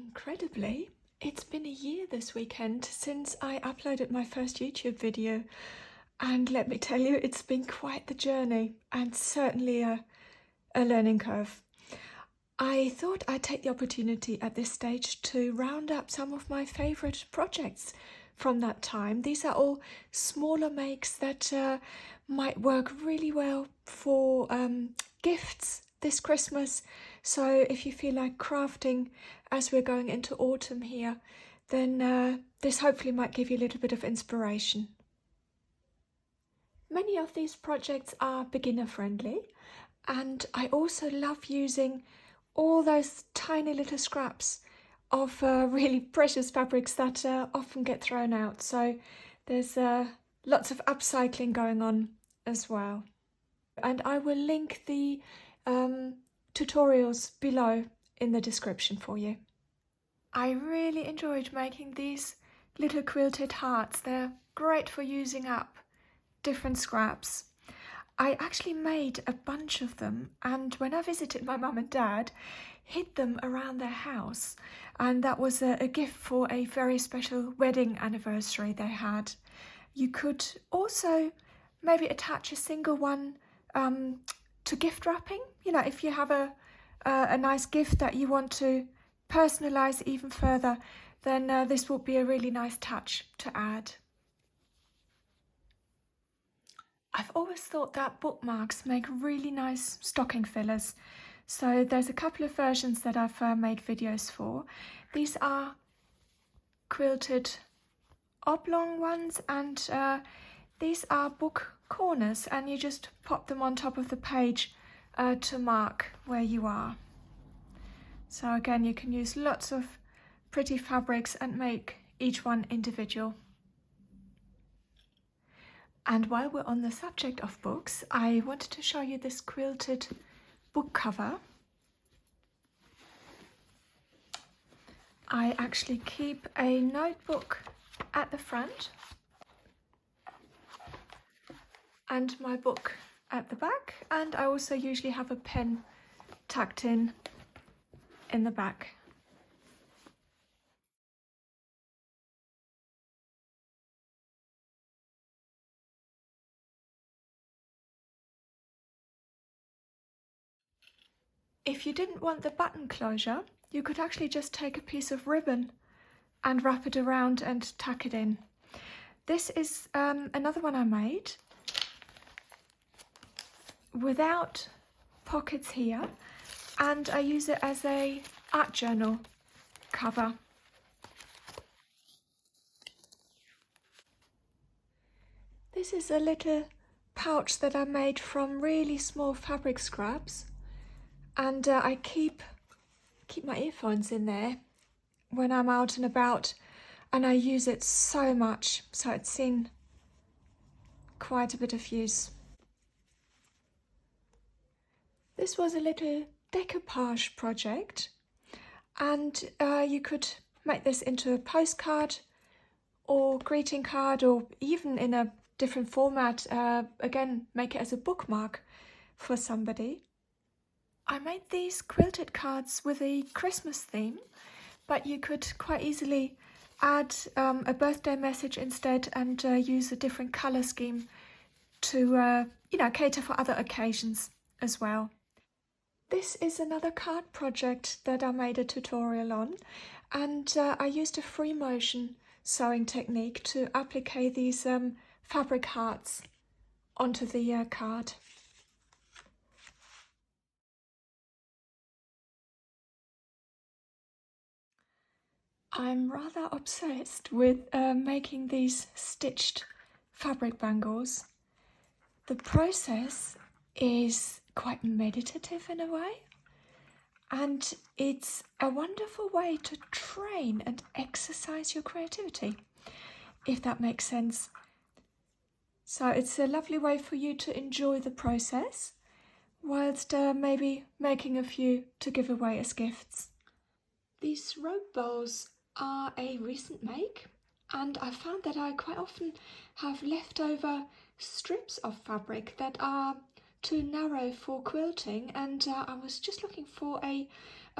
Incredibly, it's been a year this weekend since I uploaded my first YouTube video, and let me tell you, it's been quite the journey and certainly a learning curve. I thought I'd take the opportunity at this stage to round up some of my favourite projects from that time. These are all smaller makes that might work really well for gifts this Christmas. So if you feel like crafting as we're going into autumn here, then this hopefully might give you a little bit of inspiration. Many of these projects are beginner friendly, and I also love using all those tiny little scraps of really precious fabrics that often get thrown out. So there's lots of upcycling going on as well. And I will link the tutorials below in the description for you. I really enjoyed making these little quilted hearts. They're great for using up different scraps. I actually made a bunch of them, and when I visited my mum and dad, hid them around their house, and that was a gift for a very special wedding anniversary they had. You could also maybe attach a single one to gift wrapping. You know, if you have a nice gift that you want to personalize even further, then this will be a really nice touch to add. I've always thought that bookmarks make really nice stocking fillers. So there's a couple of versions that I've made videos for. These are quilted oblong ones, and these are book corners, and you just pop them on top of the page to mark where you are. So again, you can use lots of pretty fabrics and make each one individual. And while we're on the subject of books, I wanted to show you this quilted book cover. I actually keep a notebook at the front and my book at the back, and I also usually have a pen tucked in the back. If you didn't want the button closure, you could actually just take a piece of ribbon and wrap it around and tuck it in. This is another one I made without pockets here, and I use it as a art journal cover. This is a little pouch that I made from really small fabric scraps, and I keep my earphones in there when I'm out and about, and I use it so much, so it's seen quite a bit of use. This was a little decoupage project, and you could make this into a postcard or greeting card, or even in a different format, again, make it as a bookmark for somebody. I made these quilted cards with a Christmas theme, but you could quite easily add a birthday message instead, and use a different colour scheme to cater for other occasions as well. This is another card project that I made a tutorial on, and I used a free motion sewing technique to applique these fabric hearts onto the card. I'm rather obsessed with making these stitched fabric bangles. The process is quite meditative in a way, and it's a wonderful way to train and exercise your creativity, if that makes sense. So it's a lovely way for you to enjoy the process whilst maybe making a few to give away as gifts. These rope bows are a recent make, and I found that I quite often have leftover strips of fabric that are too narrow for quilting, and I was just looking for a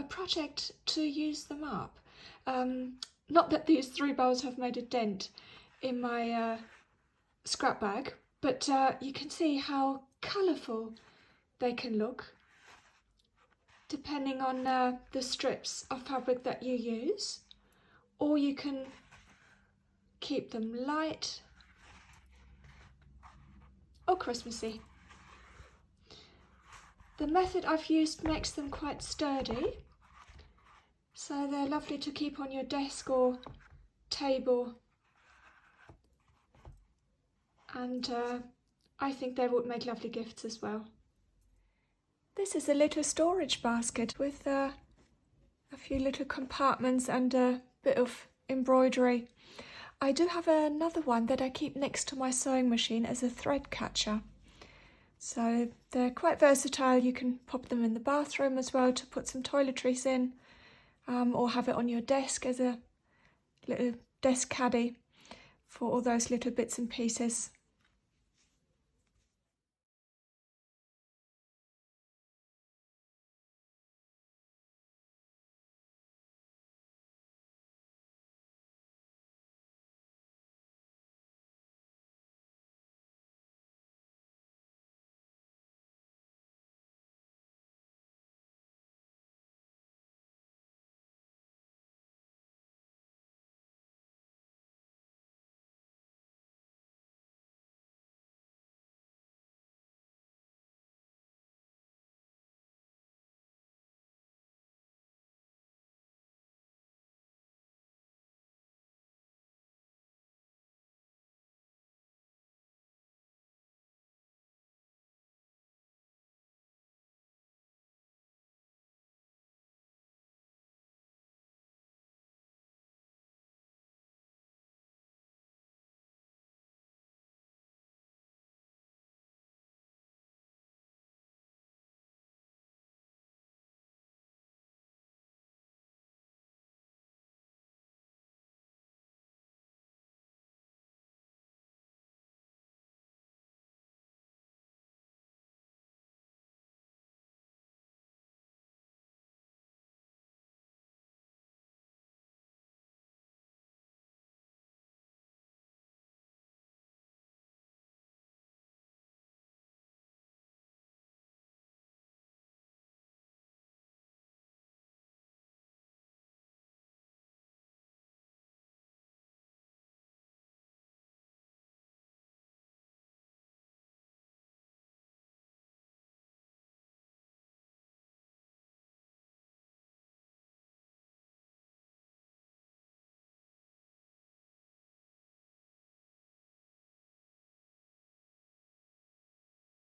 project to use them up. Not that these 3 bowls have made a dent in my scrap bag, but you can see how colourful they can look depending on the strips of fabric that you use, or you can keep them light or Christmassy. The method I've used makes them quite sturdy, so they're lovely to keep on your desk or table, and I think they would make lovely gifts as well. This is a little storage basket with a few little compartments and a bit of embroidery. I do have another one that I keep next to my sewing machine as a thread catcher. So they're quite versatile. You can pop them in the bathroom as well to put some toiletries in, or have it on your desk as a little desk caddy for all those little bits and pieces.